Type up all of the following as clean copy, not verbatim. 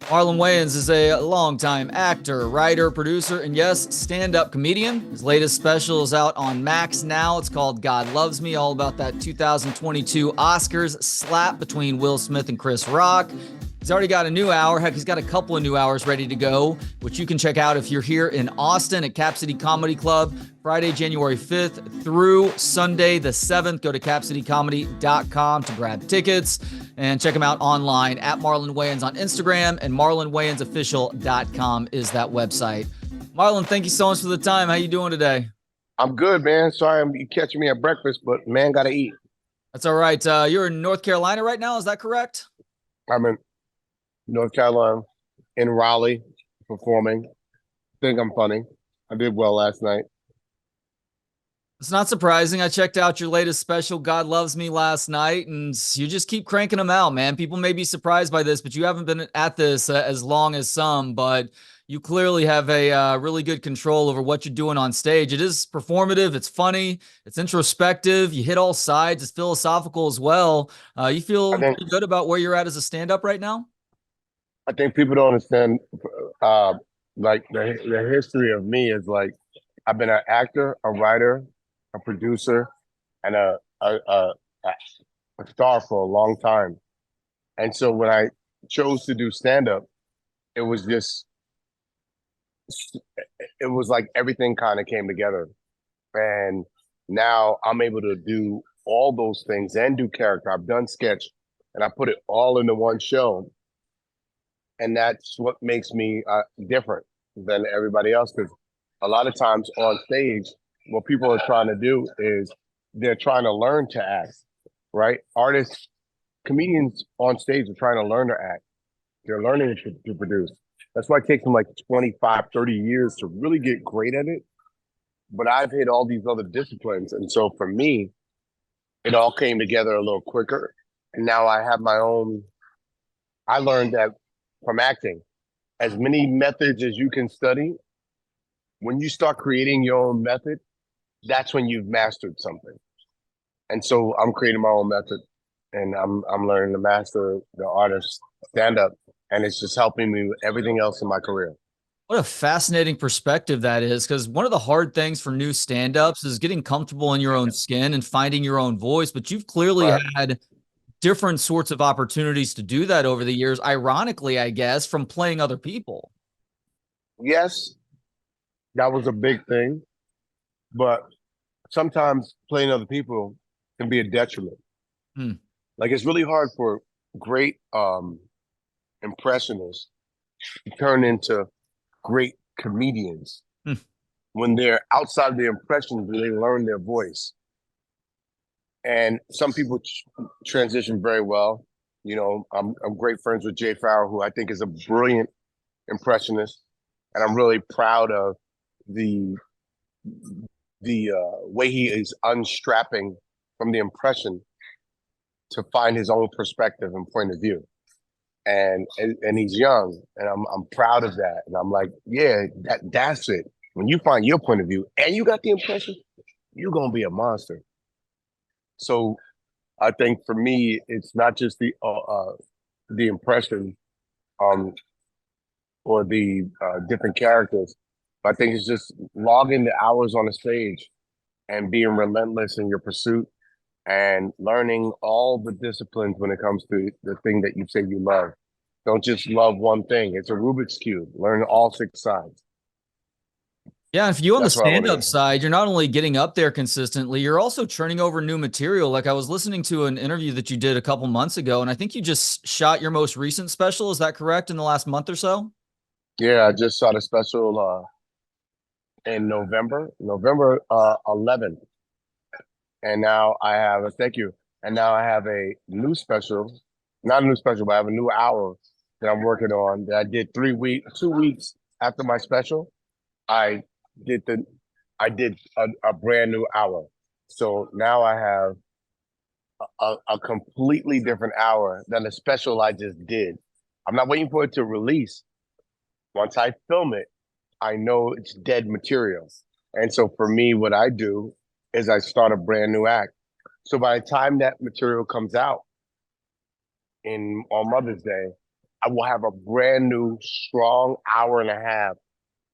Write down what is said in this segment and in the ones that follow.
Marlon Wayans is a longtime actor, writer, producer, and yes, stand-up comedian. His latest special is out on Max now. It's called God Loves Me, all about that 2022 Oscars slap between Will Smith and Chris Rock. He's already got a new hour. Heck, he's got a couple of new hours ready to go, which you can check out if you're here in Austin at Cap City Comedy Club, Friday, January 5th through Sunday the 7th. Go to capcitycomedy.com to grab tickets and check him out online at Marlon Wayans on Instagram, and marlonwayansofficial.com is that website. Marlon, thank you so much for the time. How you doing today? I'm good, man. Sorry you catching me at breakfast, but man, gotta eat. That's all right. You're in North Carolina right now, is that correct? I'm in North Carolina, in Raleigh, performing. Think I'm funny. I did well last night. It's not surprising. I checked out your latest special, God Loves Me, last night, and you just keep cranking them out, man. People may be surprised by this, but you haven't been at this as long as some, but you clearly have a really good control over what you're doing on stage. It is performative. It's funny. It's introspective. You hit all sides. It's philosophical as well. You feel pretty good about where you're at as a stand-up right now? I think people don't understand, like the history of me is like, I've been an actor, a writer, a producer, and a star for a long time. And so when I chose to do stand-up, it was like everything kind of came together. And now I'm able to do all those things and do character. I've done sketch, and I put it all into one show. And that's what makes me different than everybody else. Because a lot of times on stage, what people are trying to do is they're trying to learn to act, right? Artists, comedians on stage are trying to learn to act. They're learning to produce. That's why it takes them like 25, 30 years to really get great at it. But I've hit all these other disciplines. And so for me, it all came together a little quicker. And now I have my own. I learned that from acting, as many methods as you can study, when you start creating your own method, that's when you've mastered something. And so I'm creating my own method, and I'm learning to master the art of stand-up, and it's just helping me with everything else in my career. What a fascinating perspective that is, because one of the hard things for new stand-ups is getting comfortable in your own skin and finding your own voice, but you've clearly had different sorts of opportunities to do that over the years, ironically, I guess, from playing other people. Yes, that was a big thing, but sometimes playing other people can be a detriment. Like, it's really hard for great impressionists to turn into great comedians when they're outside of the impressions, they learn their voice. And some people transition very well. You know, I'm great friends with Jay Farrell, who I think is a brilliant impressionist, and I'm really proud of the way he is unstrapping from the impression to find his own perspective and point of view. And he's young, and I'm proud of that. And I'm like, yeah, that's it. When you find your point of view and you got the impression, you're gonna be a monster. So I think for me, it's not just the impression or the different characters. I think it's just logging the hours on the stage and being relentless in your pursuit and learning all the disciplines when it comes to the thing that you say you love. Don't just love one thing. It's a Rubik's Cube. Learn all 6 sides. Yeah, if you on the stand-up side, you're not only getting up there consistently, you're also churning over new material. Like, I was listening to an interview that you did a couple months ago, and I think you just shot your most recent special. Is that correct, in the last month or so? Yeah, I just shot a special in November 11th. And now I have And now I have a new special, not a new special, but I have a new hour that I'm working on that I did 2 weeks after my special. I did a brand new hour. So now I have a completely different hour than the special I just did. I'm not waiting for it to release. Once I film it, I know it's dead material. And so for me, what I do is I start a brand new act. So by the time that material comes out, on Mother's Day, I will have a brand new, strong hour and a half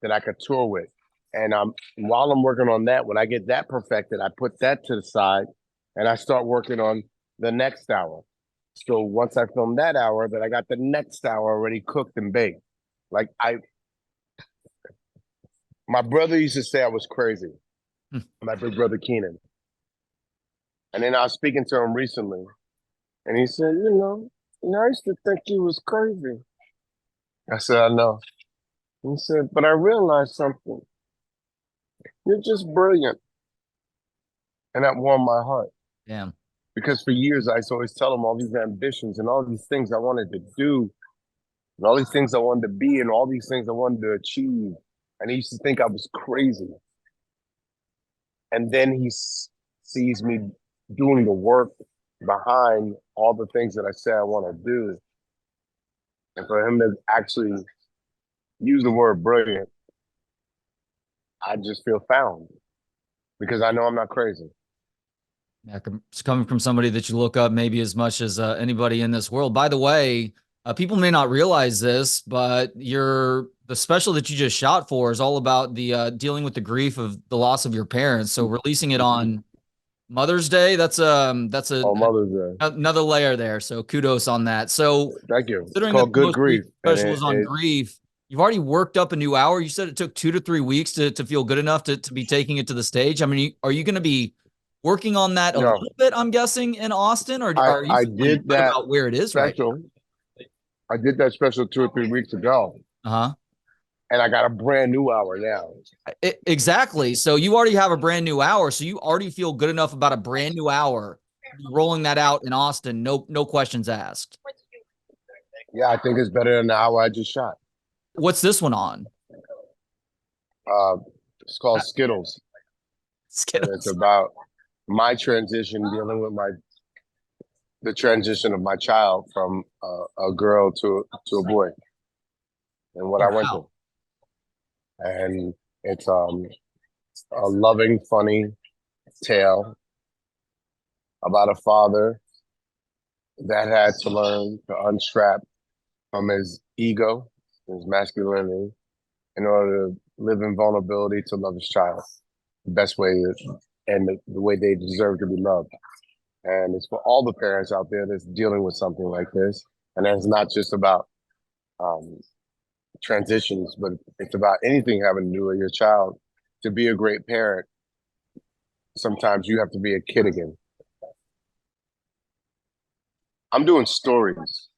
that I could tour with. And while I'm working on that, when I get that perfected, I put that to the side and I start working on the next hour. So once I film that hour, then I got the next hour already cooked and baked. Like my brother used to say I was crazy. My big brother Keenan. And then I was speaking to him recently, and he said, I used to think you was crazy. I said, I know. He said, but I realized something. You're just brilliant. And that warmed my heart. Damn. Because for years, I used to always tell him all these ambitions and all these things I wanted to do, and all these things I wanted to be, and all these things I wanted to achieve. And he used to think I was crazy. And then he sees me doing the work behind all the things that I say I want to do. And for him to actually use the word brilliant, I just feel found because I know I'm not crazy. Yeah, it's coming from somebody that you look up maybe as much as anybody in this world. By the way, people may not realize this, but the special that you just shot for is all about the dealing with the grief of the loss of your parents. So releasing it on Mother's Day, that's Mother's Day. Another layer there. So kudos on that. So thank you. Considering it's called that Good Grief. Special is on grief. You've already worked up a new hour. You said it took 2 to 3 weeks to feel good enough to be taking it to the stage. I mean, are you going to be working on that a little bit, I'm guessing, in Austin, or are you did that about where it is special, right now? I did that special 2 or 3 weeks ago. And I got a brand new hour now. Exactly. So you already have a brand new hour. So you already feel good enough about a brand new hour, rolling that out in Austin. No questions asked. Yeah, I think it's better than the hour I just shot. What's this one on? It's called Skittles. Skittles. And it's about my transition, dealing with the transition of my child from a girl to a boy, and what I went through. And it's a loving, funny tale about a father that had to learn to unstrap from his ego, his masculinity, in order to live in vulnerability to love his child the best way and the way they deserve to be loved. And it's for all the parents out there that's dealing with something like this. And it's not just about transitions, but it's about anything having to do with your child. To be a great parent, sometimes you have to be a kid again. I'm doing stories.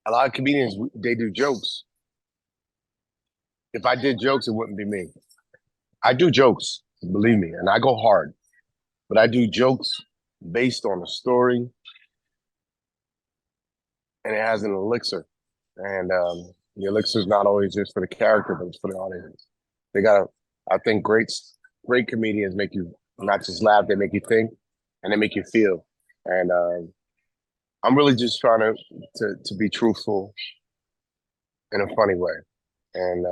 A lot of comedians, they do jokes. If I did jokes, it wouldn't be me. I do jokes, believe me, and I go hard. But I do jokes based on a story, and it has an elixir. And the elixir is not always just for the character, but it's for the audience. I think great comedians make you not just laugh, they make you think, and they make you feel. And I'm really just trying to be truthful in a funny way. And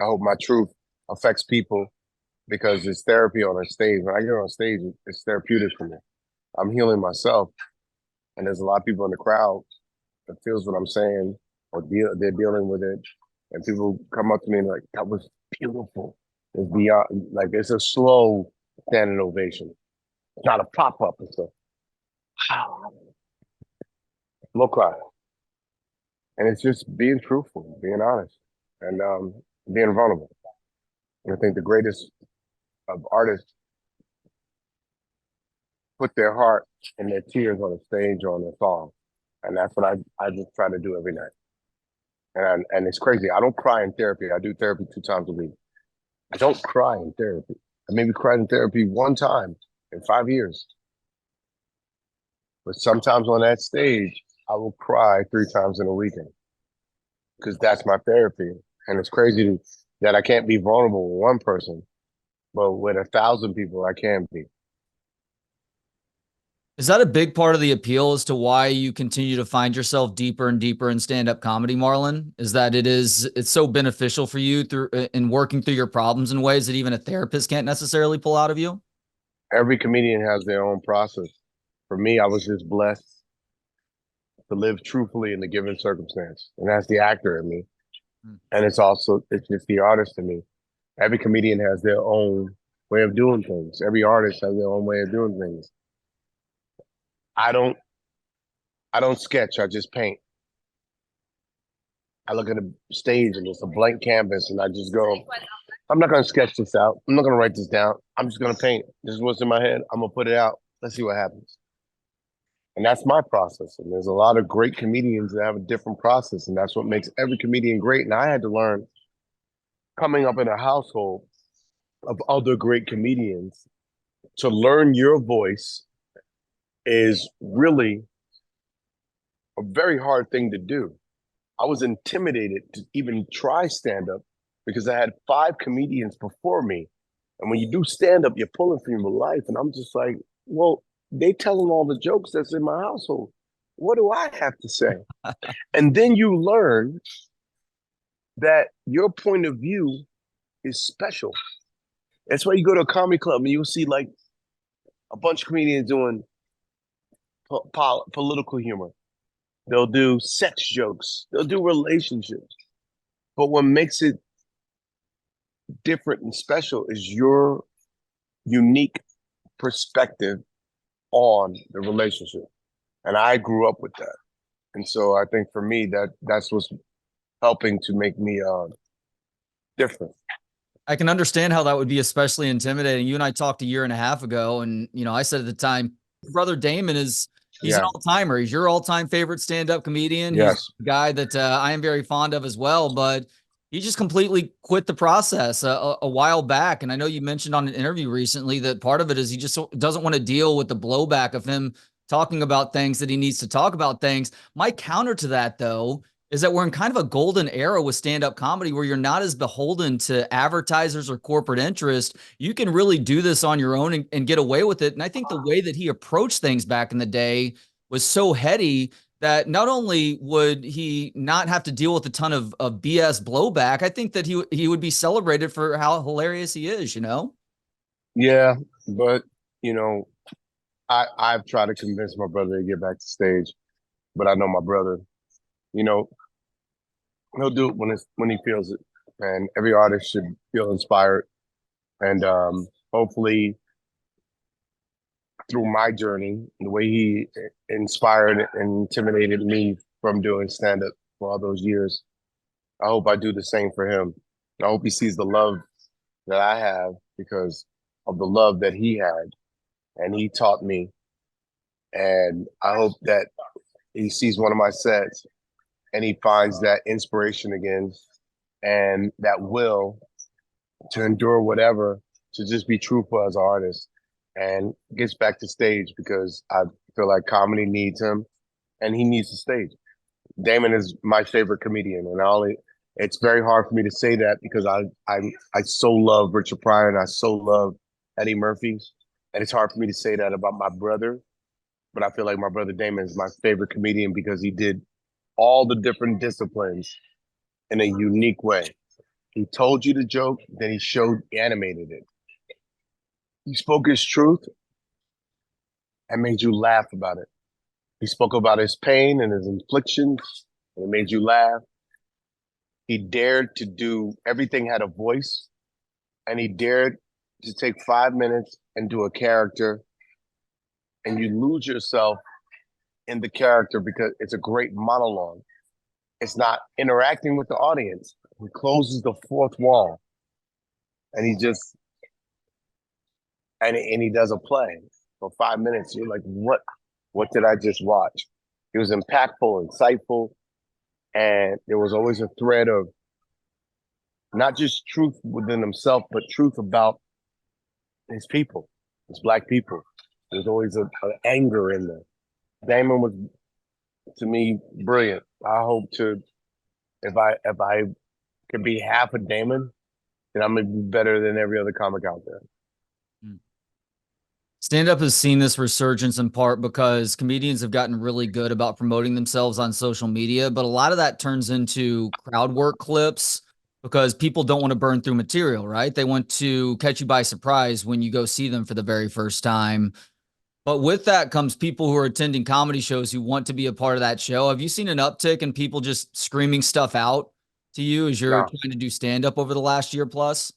I hope my truth affects people, because it's therapy on a stage. When I get on stage, it's therapeutic for me. I'm healing myself. And there's a lot of people in the crowd that feels what I'm saying, or they're dealing with it. And people come up to me and like, that was beautiful. It's beyond, like, it's a slow standing ovation. It's not a pop-up. It's a, no cry. And it's just being truthful, being honest, and being vulnerable. And I think the greatest of artists put their heart and their tears on a stage or on a song. And that's what I just try to do every night. And it's crazy. I don't cry in therapy. I do therapy 2 times a week. I don't cry in therapy. I maybe cried in therapy 1 time in 5 years. But sometimes on that stage, I will cry 3 times in a weekend, because that's my therapy. And it's crazy that I can't be vulnerable with one person, but with 1,000 people, I can be. Is that a big part of the appeal as to why you continue to find yourself deeper and deeper in stand-up comedy, Marlon? Is that it's so beneficial for you in working through your problems in ways that even a therapist can't necessarily pull out of you? Every comedian has their own process. For me, I was just blessed to live truthfully in the given circumstance. And that's the actor in me. Mm. And it's just the artist in me. Every comedian has their own way of doing things. Every artist has their own way of doing things. I don't I don't sketch, I just paint. I look at a stage and it's a blank canvas and I just go, I'm not gonna sketch this out. I'm not gonna write this down. I'm just gonna paint. This is what's in my head. I'm gonna put it out. Let's see what happens. And that's my process. And there's a lot of great comedians that have a different process, and that's what makes every comedian great. And I had to learn coming up in a household of other great comedians to learn your voice is really a very hard thing to do. I was intimidated to even try stand up because I had 5 comedians before me. And when you do stand up, you're pulling from your life. And I'm just like, well, they telling all the jokes that's in my household. What do I have to say? And then you learn that your point of view is special. That's why you go to a comedy club and you'll see like a bunch of comedians doing political humor. They'll do sex jokes. They'll do relationships. But what makes it different and special is your unique perspective on the relationship. And I grew up with that. And so I think for me that's what's helping to make me different. I can understand how that would be especially intimidating. You and I talked a year and a half ago, and I said at the time, brother Damon he's an all-timer. He's your all-time favorite stand-up comedian. Yes. He's a guy that I am very fond of as well, but he just completely quit the process a while back. And I know you mentioned on an interview recently that part of it is he just doesn't want to deal with the blowback of him talking about things that he needs to talk about things. My counter to that, though, is that we're in kind of a golden era with stand-up comedy where you're not as beholden to advertisers or corporate interest. You can really do this on your own and get away with it. And I think the way that he approached things back in the day was so heady that not only would he not have to deal with a ton of BS blowback, I think that he would be celebrated for how hilarious he is, Yeah, but, I've tried to convince my brother to get back to stage, but I know my brother, he'll do it when he feels it. And every artist should feel inspired. And hopefully through my journey, the way he inspired and intimidated me from doing stand-up for all those years, I hope I do the same for him. I hope he sees the love that I have because of the love that he had and he taught me. And I hope that he sees one of my sets and he finds that inspiration again and that will to endure whatever, to just be truthful as an artist and gets back to stage because I feel like comedy needs him and he needs the stage. Damon is my favorite comedian, and it's very hard for me to say that because I so love Richard Pryor and I so love Eddie Murphy, and it's hard for me to say that about my brother, but I feel like my brother Damon is my favorite comedian because he did all the different disciplines in a unique way. He told you the joke, then he animated it. He spoke his truth and made you laugh about it. He spoke about his pain and his inflictions, and it made you laugh. He dared to do everything had a voice, and he dared to take 5 minutes and do a character, and you lose yourself in the character because it's a great monologue. It's not interacting with the audience. He closes the fourth wall, and he just and he does a play for 5 minutes. You're like, what did I just watch? It was impactful, insightful, and there was always a thread of not just truth within himself, but truth about his people, his Black people. There's always an anger in there. Damon was, to me, brilliant. I hope to, if I could be half a Damon, then I'm gonna be better than every other comic out there. Stand-up has seen this resurgence in part because comedians have gotten really good about promoting themselves on social media, but a lot of that turns into crowd work clips because people don't want to burn through material, right? They want to catch you by surprise when you go see them for the very first time. But with that comes people who are attending comedy shows who want to be a part of that show. Have you seen an uptick in people just screaming stuff out to you as you're No, trying to do stand up over the last year plus?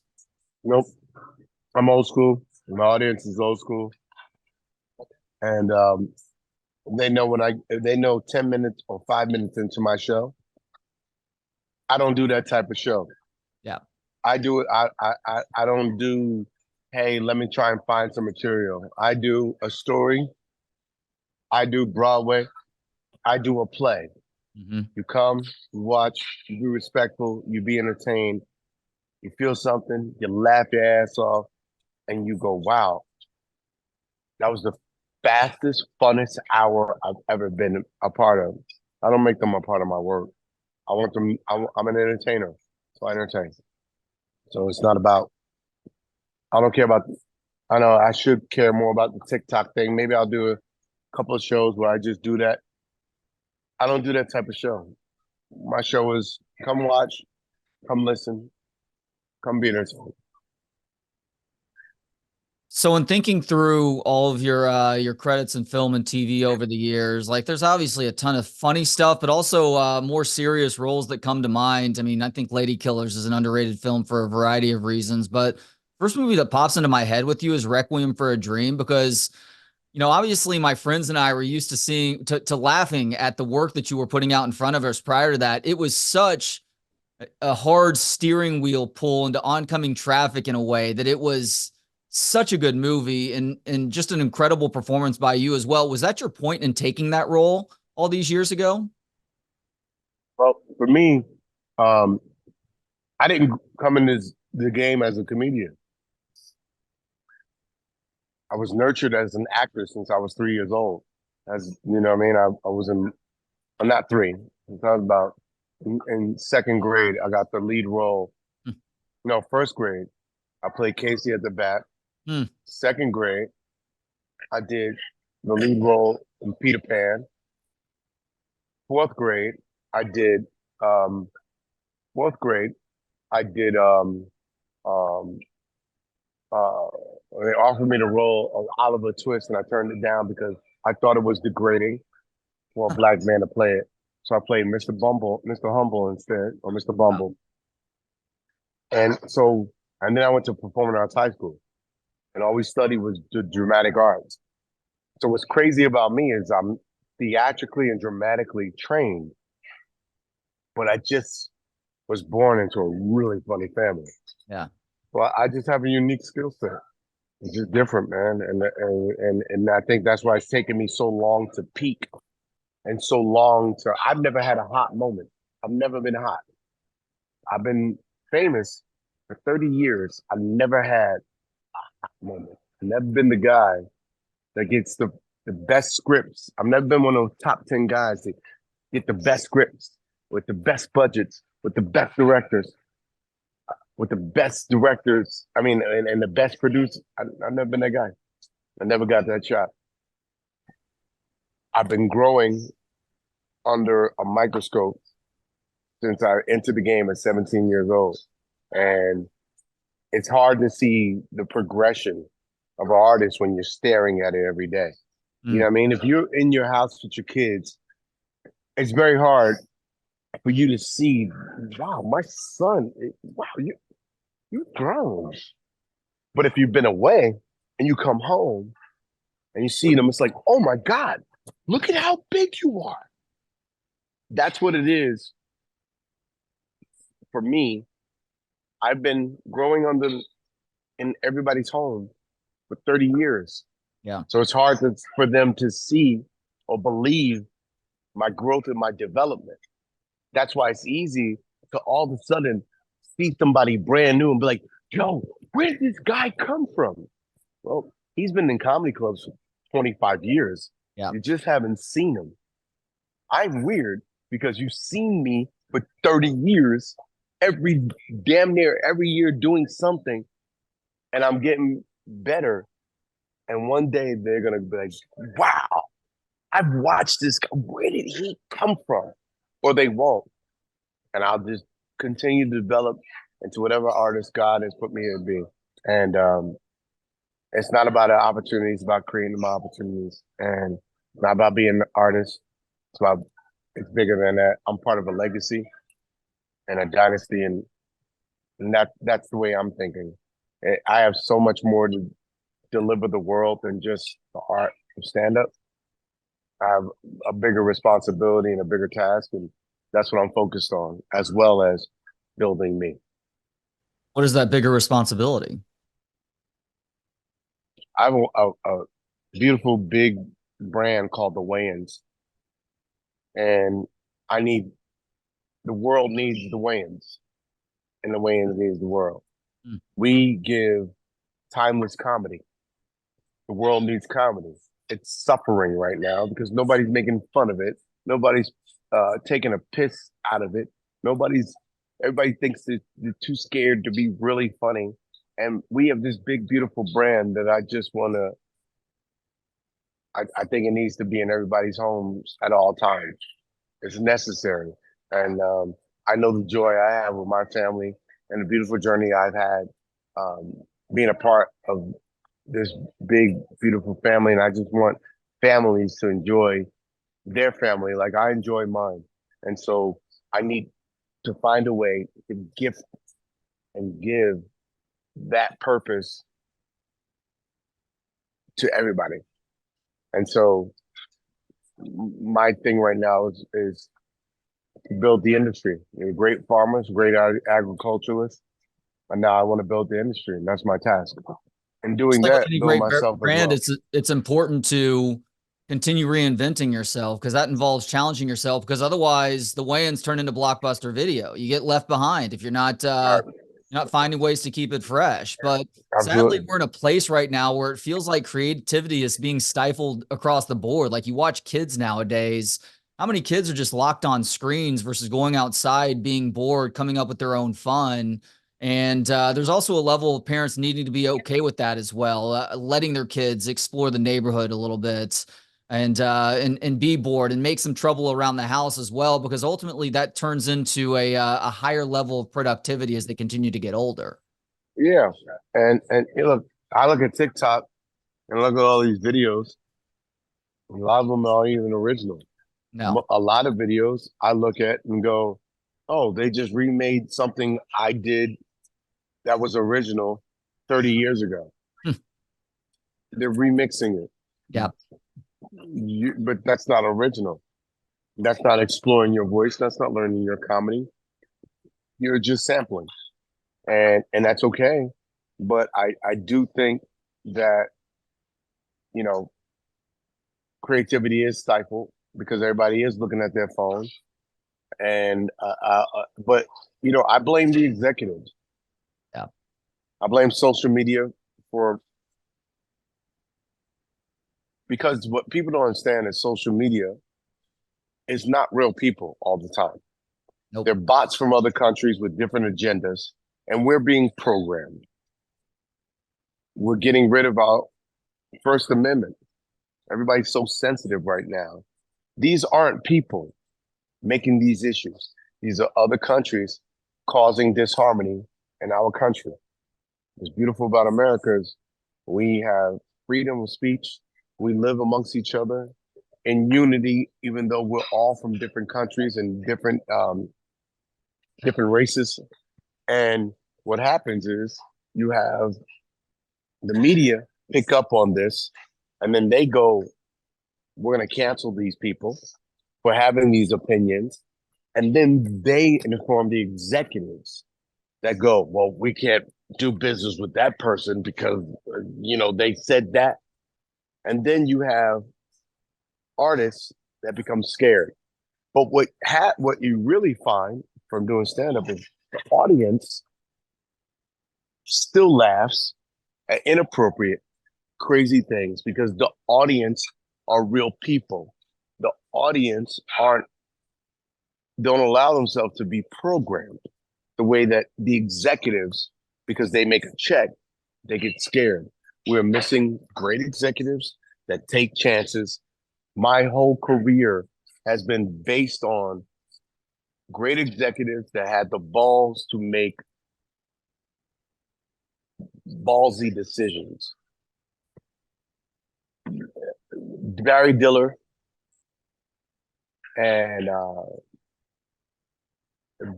nope. I'm old school. My audience is old school, and they know they know 10 minutes or 5 minutes into my show. I don't do that type of show. Yeah. I do it. I don't do. Hey, let me try and find some material. I do a story. I do Broadway. I do a play. Mm-hmm. You come, you watch, you be respectful, you be entertained, you feel something, you laugh your ass off, and you go, wow, that was the fastest, funnest hour I've ever been a part of. I don't make them a part of my work. I want them, I'm an entertainer, so I entertain. So it's not about, I don't care about, I know I should care more about the TikTok thing. Maybe I'll do a couple of shows where I just do that. I don't do that type of show. My show is come watch, come listen, come be entertained. So in thinking through all of your credits in film and TV over the years, like there's obviously a ton of funny stuff, but also more serious roles that come to mind. I mean, I think Lady Killers is an underrated film for a variety of reasons, but first movie that pops into my head with you is Requiem for a Dream because obviously my friends and I were used to to laughing at the work that you were putting out in front of us prior to that. It was such a hard steering wheel pull into oncoming traffic in a way that it was such a good movie and just an incredible performance by you as well. Was that your point in taking that role all these years ago? Well, for me, um, I didn't come in the game as a comedian. I was nurtured as an actor since I was 3 years old. As you know what I mean? I was in, I'm not three. Since I was about in second grade, I got the lead role. No, first grade, I played Casey at the bat. Hmm. Second grade, I did the lead role in Peter Pan. Fourth grade, I did um fourth grade, I did um uh they offered me the role of Oliver Twist and I turned it down because I thought it was degrading for a black man to play it. So I played Mr. Humble instead, or Mr. Wow. Bumble. And then I went to performing arts high school and all we studied was the dramatic arts. So what's crazy about me is I'm theatrically and dramatically trained, but I just was born into a really funny family. Yeah. Well, I just have a unique skill set. It's just different, man. And I think that's why it's taken me so long to peak and so long to I've never had a hot moment. I've never been hot. I've been famous for 30 years. I've never had a hot moment. I've never been the guy that gets the best scripts. I've never been one of those top 10 guys that get the best scripts with the best budgets, with the best directors, I mean, and the best producers. I've never been that guy. I never got that shot. I've been growing under a microscope since I entered the game at 17 years old. And it's hard to see the progression of an artist when you're staring at it every day. You know what I mean? If you're in your house with your kids, it's very hard for you to see, wow, my son, wow, you've grown. But if you've been away and you come home and you see them, it's like, oh my God, look at how big you are. That's what it is for me. I've been growing in everybody's home for 30 years. Yeah. So it's hard for them to see or believe my growth and my development. That's why it's easy to all of a sudden see somebody brand new and be like, yo, where did this guy come from? Well, he's been in comedy clubs for 25 years. Yeah. You just haven't seen him. I'm weird because you've seen me for 30 years, damn near every year doing something, and I'm getting better. And one day they're gonna be like, wow, I've watched this guy. Where did he come from? Or they won't. And I'll just continue to develop into whatever artist God has put me here to be. And It's not about an opportunity. It's about creating my opportunities, and it's not about being an artist. It's about it's bigger than that. I'm part of a legacy and a dynasty, and that's the way I'm thinking. I have so much more to deliver the world than just the art of stand up. I have a bigger responsibility and a bigger task, and that's what I'm focused on, as well as building me. What is that bigger responsibility? I have a beautiful big brand called the Wayans, and I need the world needs the Wayans, and the Wayans needs the world. Hmm. We give timeless comedy. The world needs comedy. It's suffering right now because nobody's making fun of it. Nobody's taking a piss out of it. Nobody's. Everybody thinks that they're too scared to be really funny, and we have this big, beautiful brand that I just want to. I think it needs to be in everybody's homes at all times. It's necessary, and I know the joy I have with my family and the beautiful journey I've had um, being a part of this big, beautiful family, and I just want families to enjoy their family like I enjoy mine. And so I need to find a way to gift and give that purpose to everybody. And so my thing right now is to build the industry. Great farmers, great agriculturalists, and now I want to build the industry, and that's my task. And It's doing like with that, any build great myself as brand, well. it's important to continue reinventing yourself because that involves challenging yourself. Because otherwise, the Wayans turn into blockbuster video. You get left behind if you're not finding ways to keep it fresh. But sadly, Absolutely. we're in a place right now where it feels like creativity is being stifled across the board. Like you watch kids nowadays. How many kids are just locked on screens versus going outside, being bored, coming up with their own fun? And there's also a level of parents needing to be okay with that as well, letting their kids explore the neighborhood a little bit and be bored and make some trouble around the house as well, because ultimately that turns into a higher level of productivity as they continue to get older. Yeah. And look, I look at TikTok and look at all these videos. A lot of them aren't even original. No. A lot of videos I look at and go, oh, they just remade something I did that was original 30 years ago. Hmm. They're remixing it. Yeah. But that's not original. That's not exploring your voice. That's not learning your comedy. You're just sampling. And that's okay. But I do think that, you know, creativity is stifled because everybody is looking at their phone. And but I blame the executives. Yeah. I blame social media for because what people don't understand is social media is not real people all the time. Nope. They're bots from other countries with different agendas, and we're being programmed. We're getting rid of our First Amendment. Everybody's so sensitive right now. These aren't people making these issues. These are other countries causing disharmony in our country. What's beautiful about America is we have freedom of speech. We live amongst each other in unity, even though we're all from different countries and different races. And what happens is you have the media pick up on this, and then they go, "We're going to cancel these people for having these opinions," and then they inform the executives that go, "Well, we can't do business with that person because they said that." And then you have artists that become scared. But what you really find from doing stand up is the audience still laughs at inappropriate, crazy things because the audience are real people. The audience don't allow themselves to be programmed the way that the executives, because they make a check, they get scared. We're missing great executives that take chances. My whole career has been based on great executives that had the balls to make ballsy decisions. Barry Diller and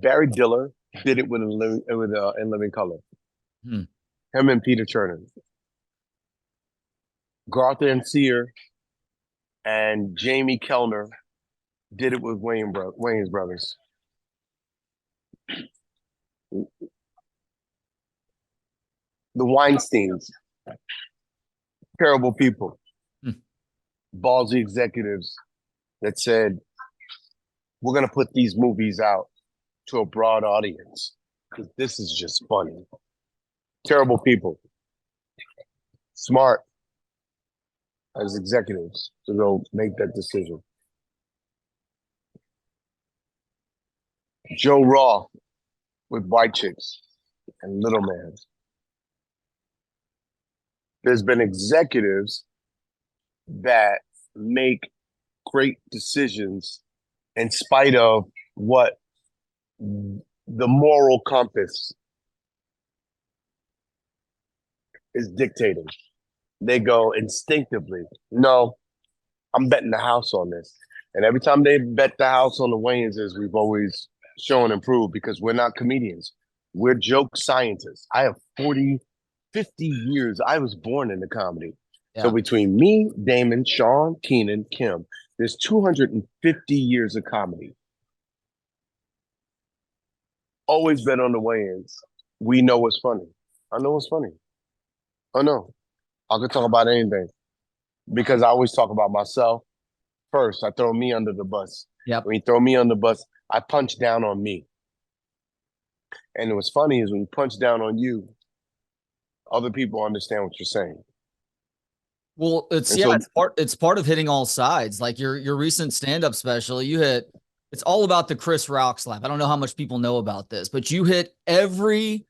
Barry Diller did it with In Living Color. Hmm. Him and Peter Turner. Garth and Sear and Jamie Kellner did it with Wayans brothers. The Weinsteins, terrible people, ballsy executives that said, we're going to put these movies out to a broad audience because this is just funny. Terrible people. Smart as executives to go make that decision. Joe Raw with White Chicks and Little Man. There's been executives that make great decisions in spite of what the moral compass is dictating. They go instinctively, no, I'm betting the house on this. And every time they bet the house on the Wayanses, we've always shown and proved because we're not comedians. We're joke scientists. I have 50 years. I was born into comedy. Yeah. So between me, Damon, Sean, Keenan, Kim, there's 250 years of comedy. Always bet on the Wayans. We know what's funny. I know what's funny. I know. I could talk about anything because I always talk about myself first. I throw me under the bus. Yep. When you throw me on the bus, I punch down on me. And what's funny is when you punch down on you, other people understand what you're saying. Well, it's part of hitting all sides. Like your recent stand-up special, you hit. It's all about the Chris Rock slap. I don't know how much people know about this, but you hit every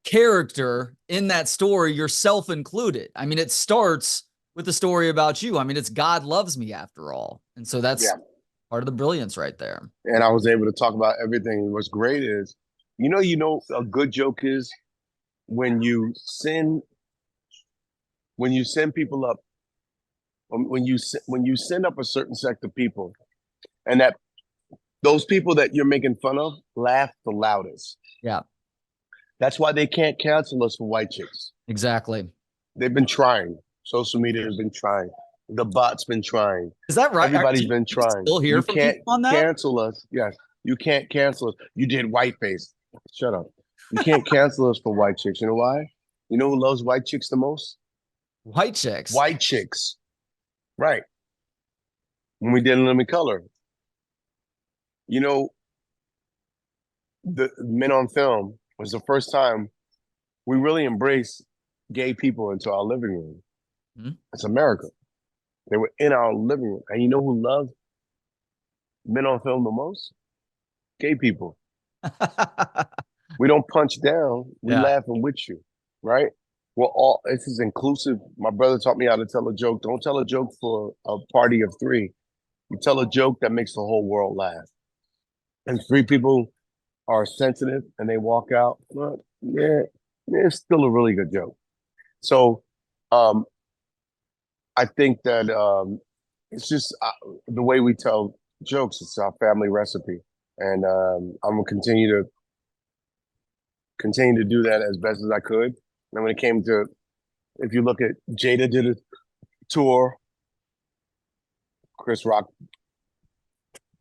character in that story, yourself included. I mean, it starts with the story about you. I mean, it's God Loves Me after all. And so that's part of the brilliance right there. And I was able to talk about everything. What's great is, you know, a good joke is when you send people up, when you send up a certain sect of people, and that those people that you're making fun of laugh the loudest. Yeah. That's why they can't cancel us for White Chicks. Exactly. They've been trying. Social media has been trying. The bot's been trying. Is that right? Everybody's been trying. Still hear from people on that? Cancel us. Yes. You can't cancel us. You did whiteface. Shut up. You can't cancel us for White Chicks. You know why? You know who loves White Chicks the most? White Chicks. White Chicks. Right. When we did In Living Color. You know, the Men on Film was the first time we really embraced gay people into our living room. Mm-hmm. It's America. They were in our living room. And you know who loved Men on Film the most? Gay people. We don't punch down. We laughing with you, right? This is inclusive. My brother taught me how to tell a joke. Don't tell a joke for a party of three. You tell a joke that makes the whole world laugh. And three people are sensitive and they walk out, well, yeah, it's still a really good joke. So I think that it's just the way we tell jokes. It's our family recipe. And I'm going to continue to do that as best as I could. And when it came to, if you look at Jada did a tour, Chris Rock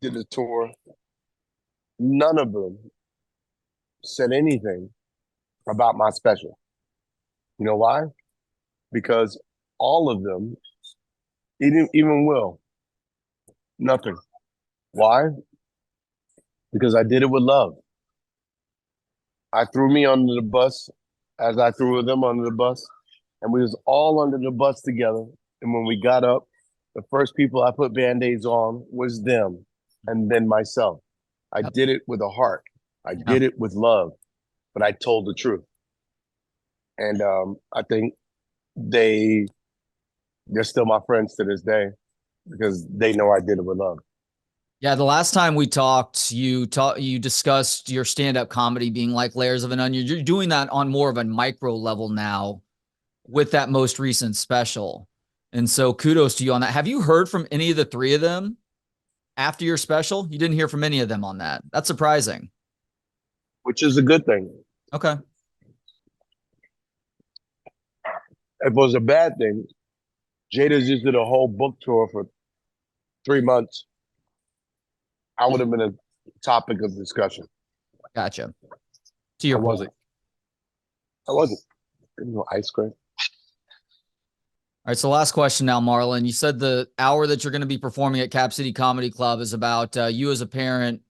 did a tour. None of them said anything about my special. You know why? Because all of them, even Will, nothing. Why? Because I did it with love. I threw me under the bus as I threw them under the bus, and we was all under the bus together. And when we got up, the first people I put Band-Aids on was them and then myself. I did it with a heart. I did it with love, but I told the truth. And I think they're still my friends to this day because they know I did it with love. Yeah, the last time we talked, you discussed your stand-up comedy being like layers of an onion. You're doing that on more of a micro level now with that most recent special. And so kudos to you on that. Have you heard from any of the three of them after your special? You didn't hear from any of them on that. That's surprising. Which is a good thing. Okay. If it was a bad thing, Jada's just did a whole book tour for 3 months. I would have been a topic of discussion. Gotcha. To your point. I wasn't. No ice cream. All right, so last question now, Marlon. You said the hour that you're going to be performing at Cap City Comedy Club is about you as a parent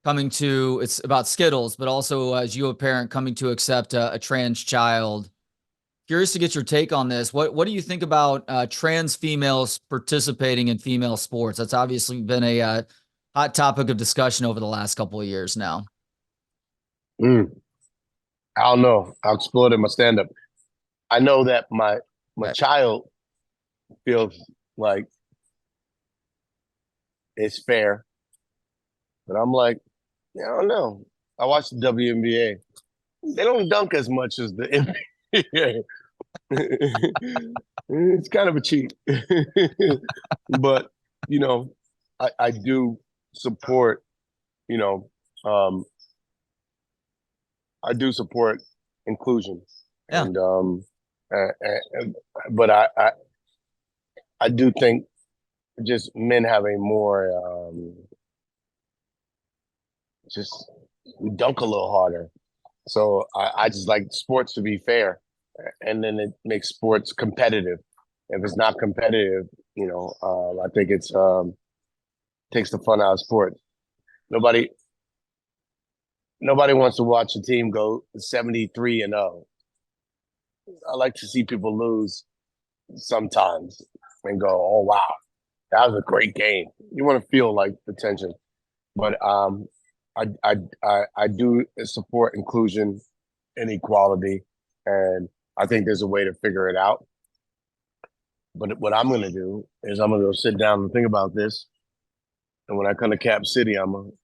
coming to, it's about Skittles, but also as you a parent coming to accept a trans child. Curious to get your take on this. What do you think about trans females participating in female sports? That's obviously been a hot topic of discussion over the last couple of years now. I don't know. I'll explore it in my stand-up. I know that my Right. child feels like it's fair, but I'm like, I don't know. I watch the WNBA. They don't dunk as much as the NBA. It's kind of a cheat. But, I do support, I do support inclusion. Yeah. But I do think just men have a more just we dunk a little harder. So I just like sports to be fair, and then it makes sports competitive. If it's not competitive, I think it's takes the fun out of sports. Nobody wants to watch a team go 73-0. I like to see people lose sometimes and go, "Oh wow, that was a great game." You want to feel like the tension, but I do support inclusion and equality, and I think there's a way to figure it out. But what I'm going to do is I'm going to go sit down and think about this, and when I come to Cap City, I'm going to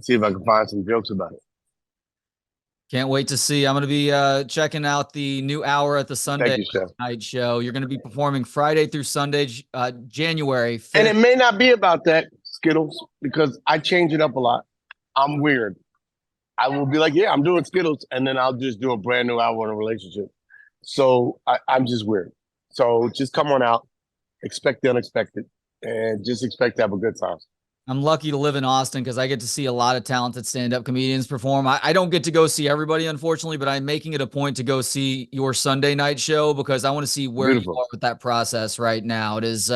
see if I can find some jokes about it. Can't wait to see. I'm going to be checking out the new hour at the Sunday night show. You're going to be performing Friday through Sunday, January 5th. And it may not be about that, Skittles, because I change it up a lot. I'm weird. I will be like, yeah, I'm doing Skittles, and then I'll just do a brand new hour on a relationship. So I'm just weird. So just come on out, expect the unexpected, and just expect to have a good time. I'm lucky to live in Austin because I get to see a lot of talented stand-up comedians perform. I don't get to go see everybody, unfortunately, but I'm making it a point to go see your Sunday night show because I want to see where you are with that process right now. It is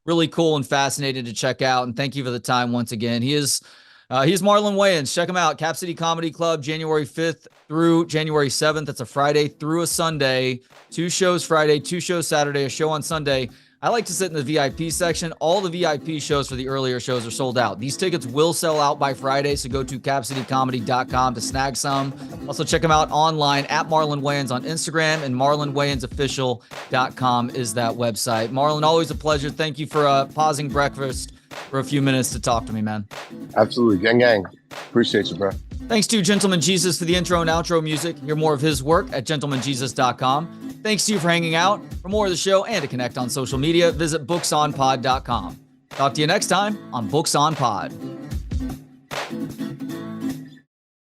really cool and fascinating to check out, and thank you for the time once again. He's Marlon Wayans. Check him out. Cap City Comedy Club, January 5th through January 7th. That's a Friday through a Sunday. 2 shows Friday, 2 shows Saturday, a show on Sunday. I like to sit in the VIP section. All the VIP shows for the earlier shows are sold out. These tickets will sell out by Friday, so go to capcitycomedy.com to snag some. Also, check them out online at Marlon Wayans on Instagram, and marlonwayansofficial.com is that website. Marlon, always a pleasure. Thank you for pausing breakfast for a few minutes to talk to me, man. Absolutely. Gang, gang. Appreciate you, bro. Thanks to Gentleman Jesus for the intro and outro music. Hear more of his work at gentlemanjesus.com. Thanks to you for hanging out. For more of the show and to connect on social media, visit booksonpod.com. Talk to you next time on Books on Pod.